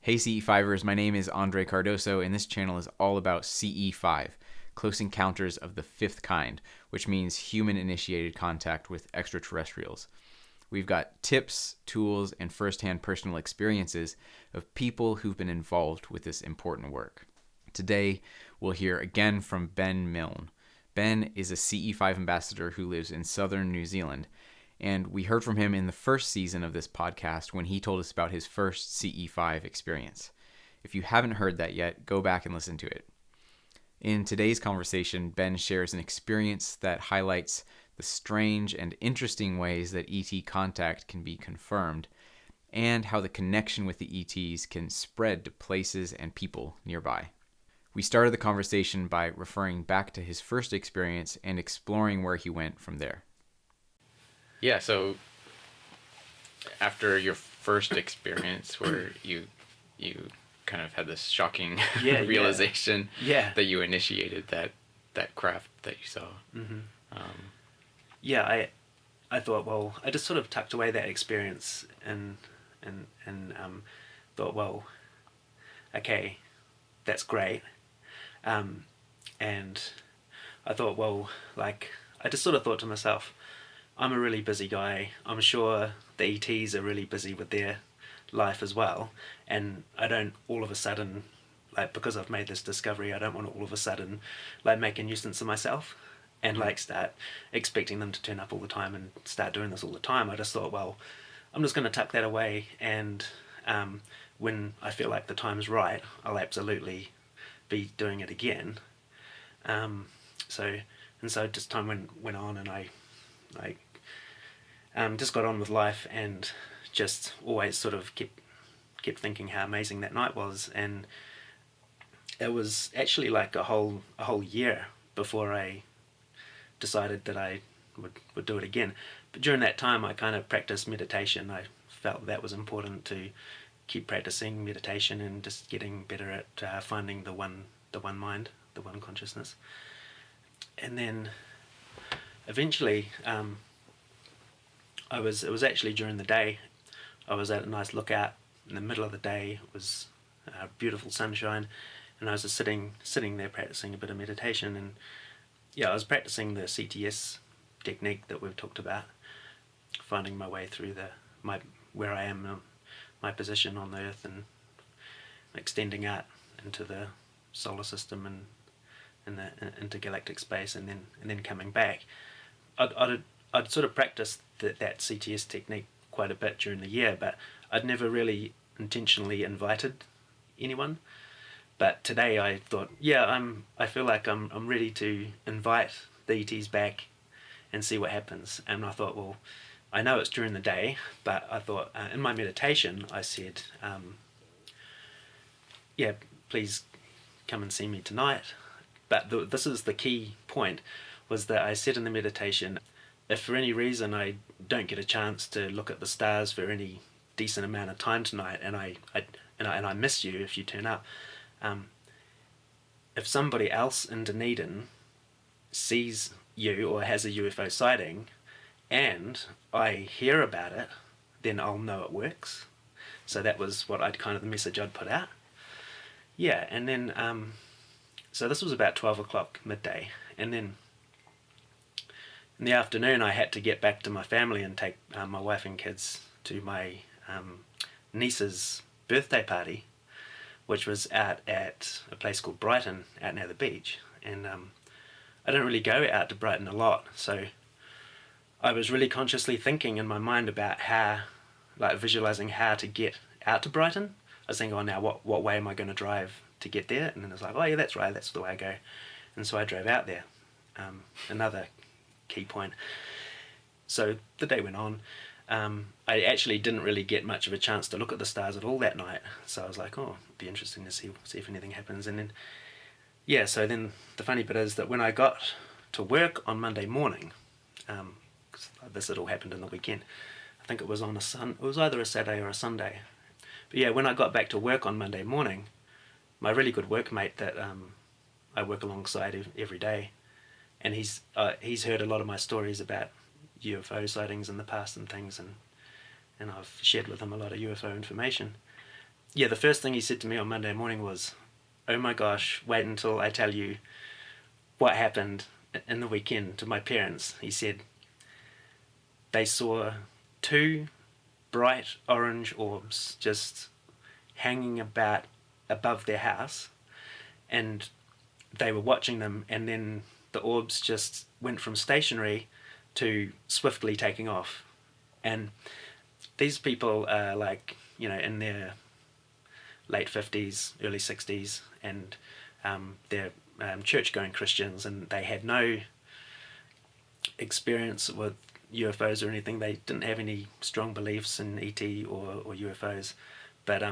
Hey CE5ers, my name is Andre Cardoso, and this channel is all about CE5, Close Encounters of the Fifth Kind, which means human-initiated contact with extraterrestrials. We've got tips, tools, and first-hand personal experiences of people who've been involved with this important work. Today, we'll hear again from Ben Milne. Ben is a CE5 ambassador who lives in southern New Zealand, and we heard from him in the first season of this podcast when he told us about his first CE5 experience. If you haven't heard that yet, go back and listen to it. In today's conversation, Ben shares an experience that highlights the strange and interesting ways that ET contact can be confirmed, and how the connection with the ETs can spread to places and people nearby. We started the conversation by referring back to his first experience and exploring where he went from there. Yeah, so after your first experience where you kind of had this shocking realization that you initiated that craft that you saw. I thought, well, I just sort of tucked away that experience and thought, well, okay, that's great. And I thought, well, like, I just sort of thought to myself, I'm a really busy guy. I'm sure the ETs are really busy with their life as well. And I don't all of a sudden, like, because I've made this discovery, I don't want to all of a sudden, like, make a nuisance of myself and, like, start expecting them to turn up all the time and start doing this all the time. I just thought, well, I'm just going to tuck that away, and when I feel like the time's right, I'll absolutely be doing it again. So just time went on, and I just got on with life, and just always sort of kept thinking how amazing that night was. And it was actually like a whole year before I decided that I would do it again. But during that time, I kind of practiced meditation. I felt that was important to keep practicing meditation and just getting better at finding the one mind, the one consciousness. And then eventually, it was actually during the day. I was at a nice lookout in the middle of the day. It was beautiful sunshine, and I was just sitting there practicing a bit of meditation. And I was practicing the CTS technique that we've talked about, finding my way through where I am, my position on the Earth, and extending out into the solar system and in the intergalactic space, and then coming back. I'd sort of practiced that CTS technique quite a bit during the year, but I'd never really intentionally invited anyone. But today I thought, I feel like I'm ready to invite the ETs back and see what happens. And I thought, well, I know it's during the day, but I thought in my meditation I said, please come and see me tonight. But this is the key point, was that I said in the meditation, if for any reason I don't get a chance to look at the stars for any decent amount of time tonight, and I miss you if you turn up, if somebody else in Dunedin sees you or has a UFO sighting, and I hear about it, then I'll know it works. So that was what the message I'd put out. Yeah, and then so this was about 12 o'clock midday, and then in the afternoon I had to get back to my family and take my wife and kids to my niece's birthday party, which was out at a place called Brighton, out near the beach. And I don't really go out to Brighton a lot, so I was really consciously thinking in my mind about visualizing how to get out to Brighton. I was thinking, now what way am I going to drive to get there? And then I was like, oh yeah, that's right, that's the way I go. And so I drove out there. Another key point. So the day went on. I actually didn't really get much of a chance to look at the stars at all that night. So I was like, oh, it'd be interesting to see if anything happens. And then, so then the funny bit is that when I got to work on Monday morning, because this had all happened in the weekend, I think it was it was either a Saturday or a Sunday. But when I got back to work on Monday morning, my really good workmate that I work alongside every day, and he's heard a lot of my stories about UFO sightings in the past and things, and I've shared with him a lot of UFO information. yeah, the first thing he said to me on Monday morning was, "Oh my gosh, wait until I tell you what happened in the weekend to my parents." He said they saw two bright orange orbs just hanging about above their house, and they were watching them, and then the orbs just went from stationary to swiftly taking off. And these people are like, in their late 50s, early 60s, and they're church-going Christians, and they had no experience with UFOs or anything. They didn't have any strong beliefs in ET or UFOs, but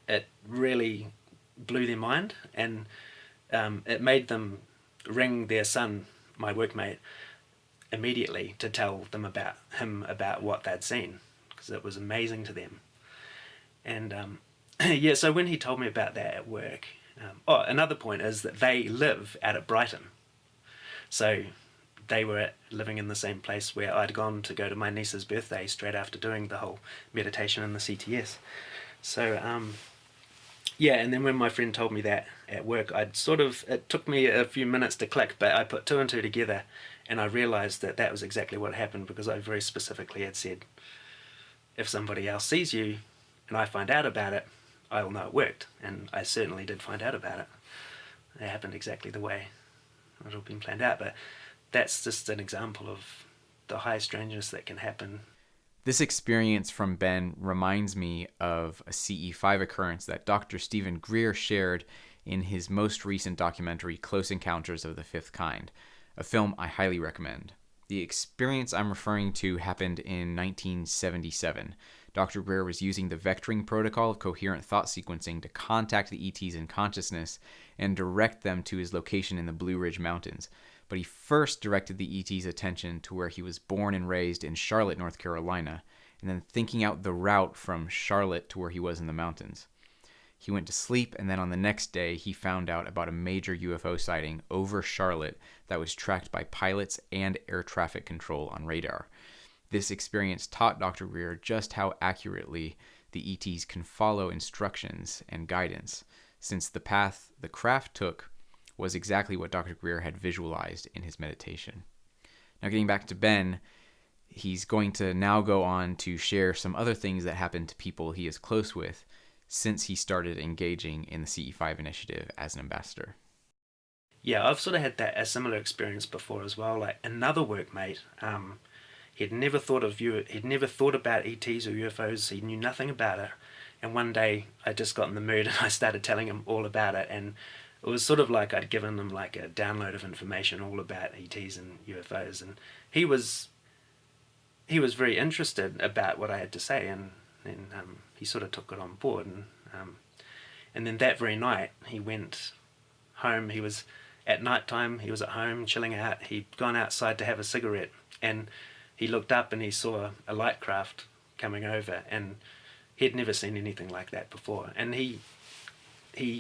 it really blew their mind, and it made them ring their son, my workmate, immediately to tell him about what they'd seen, because it was amazing to them. And yeah, so when he told me about that at work, another point is that they live out at Brighton, so they were living in the same place where I'd gone to go to my niece's birthday straight after doing the whole meditation in the CTS. So yeah, and then when my friend told me that at work, it took me a few minutes to click, but I put two and two together, and I realised that that was exactly what happened, because I very specifically had said, if somebody else sees you and I find out about it, I'll know it worked. And I certainly did find out about it. It happened exactly the way it had been planned out. But that's just an example of the high strangeness that can happen. This experience from Ben reminds me of a CE5 occurrence that Dr. Stephen Greer shared in his most recent documentary, Close Encounters of the Fifth Kind, a film I highly recommend. The experience I'm referring to happened in 1977. Dr. Greer was using the vectoring protocol of coherent thought sequencing to contact the ETs in consciousness and direct them to his location in the Blue Ridge Mountains. But he first directed the ET's attention to where he was born and raised in Charlotte, North Carolina, and then thinking out the route from Charlotte to where he was in the mountains. He went to sleep, and then on the next day, he found out about a major UFO sighting over Charlotte that was tracked by pilots and air traffic control on radar. This experience taught Dr. Greer just how accurately the ETs can follow instructions and guidance, since the path the craft took was exactly what Dr. Greer had visualized in his meditation. Now, getting back to Ben, he's going to now go on to share some other things that happened to people he is close with since he started engaging in the CE5 initiative as an ambassador. Yeah, I've sort of had a similar experience before as well. Like another workmate, he'd never thought about ETs or UFOs. He knew nothing about it. And one day I just got in the mood and I started telling him all about it. And it was sort of like I'd given him like a download of information all about ETs and UFOs. And he was very interested about what I had to say, and he sort of took it on board. And then that very night he went home. He was at night time. He was at home chilling out. He'd gone outside to have a cigarette, and he looked up and he saw a light craft coming over, and he'd never seen anything like that before. And he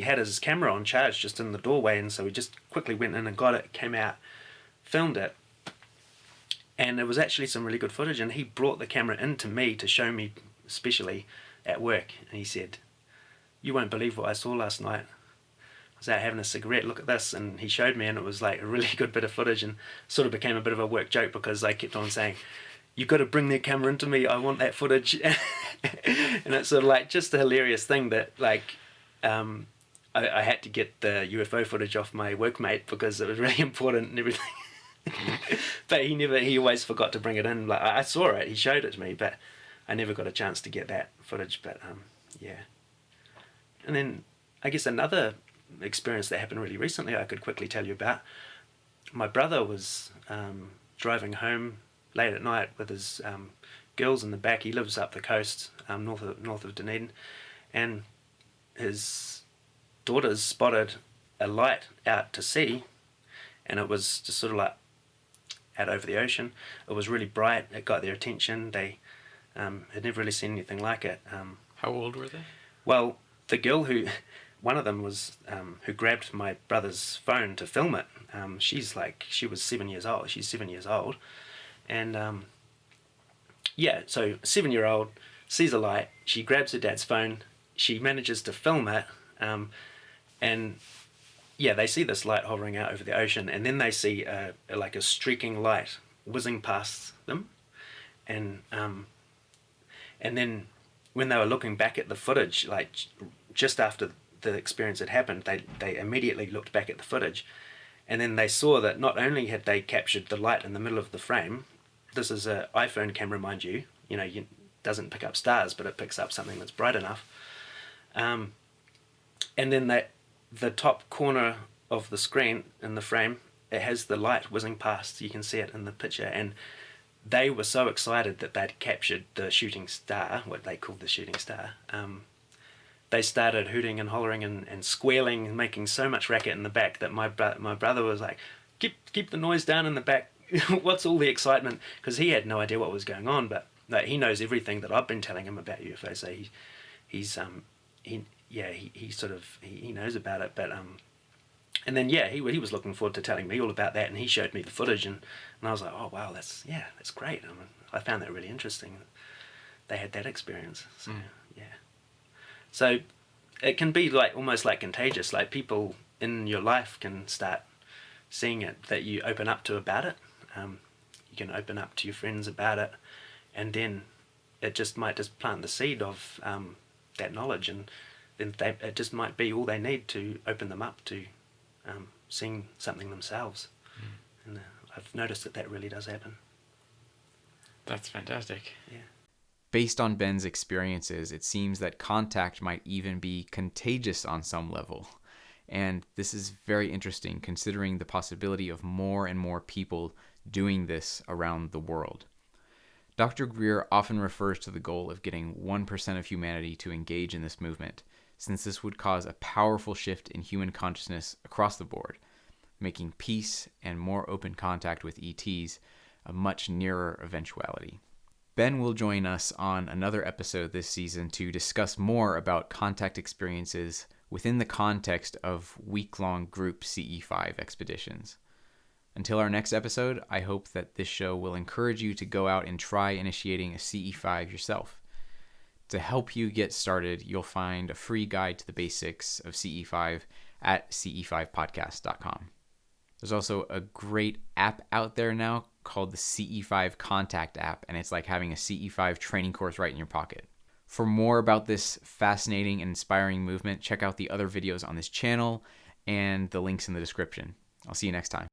had his camera on charge just in the doorway, and so he just quickly went in and got it, came out, filmed it, and it was actually some really good footage. And he brought the camera in to me to show me, especially at work, and he said, "You won't believe what I saw last night. I was out having a cigarette, look at this." And he showed me, and it was like a really good bit of footage, and sort of became a bit of a work joke, because I kept on saying, "You got to bring that camera into me, I want that footage." And it's sort of like just a hilarious thing that like I had to get the UFO footage off my workmate because it was really important and everything. But he always forgot to bring it in. Like I saw it, he showed it to me, but I never got a chance to get that footage. But yeah. And then I guess another experience that happened really recently I could quickly tell you about. My brother was driving home late at night with his girls in the back. He lives up the coast, north of Dunedin, and his daughters spotted a light out to sea, and it was just sort of like out over the ocean. It was really bright. It got their attention. They had never really seen anything like it. How old were they? Well, the girl one of them was who grabbed my brother's phone to film it. She was 7 years old. She's 7 years old, and yeah, so 7-year-old sees a light. She grabs her dad's phone, she manages to film it, and yeah, they see this light hovering out over the ocean, and then they see like a streaking light whizzing past them, and then when they were looking back at the footage, like just after the experience had happened, they immediately looked back at the footage, and then they saw that not only had they captured the light in the middle of the frame, this is an iPhone camera, mind you, doesn't pick up stars, but it picks up something that's bright enough. And then the top corner of the screen in the frame, it has the light whizzing past. You can see it in the picture, and they were so excited that they'd captured the shooting star, what they called the shooting star. They started hooting and hollering and squealing and making so much racket in the back that my brother was like, keep the noise down in the back. What's all the excitement? Because he had no idea what was going on, but like, he knows everything that I've been telling him about UFOs. So he knows about it. But and then he was looking forward to telling me all about that, and he showed me the footage, and I was like, oh wow, that's great. I found that really interesting. They had that experience. So So it can be like almost like contagious. Like people in your life can start seeing it, that you open up to about it. You can open up to your friends about it, and then it might plant the seed of that knowledge, and then it just might be all they need to open them up to seeing something themselves. And I've noticed that really does happen. That's fantastic. Yeah. Based on Ben's experiences, it seems that contact might even be contagious on some level. And this is very interesting, considering the possibility of more and more people doing this around the world. Dr. Greer often refers to the goal of getting 1% of humanity to engage in this movement, since this would cause a powerful shift in human consciousness across the board, making peace and more open contact with ETs a much nearer eventuality. Ben will join us on another episode this season to discuss more about contact experiences within the context of week-long group CE5 expeditions. Until our next episode, I hope that this show will encourage you to go out and try initiating a CE5 yourself. To help you get started, you'll find a free guide to the basics of CE5 at ce5podcast.com. There's also a great app out there now called the CE5 Contact app, and it's like having a CE5 training course right in your pocket. For more about this fascinating and inspiring movement, check out the other videos on this channel and the links in the description. I'll see you next time.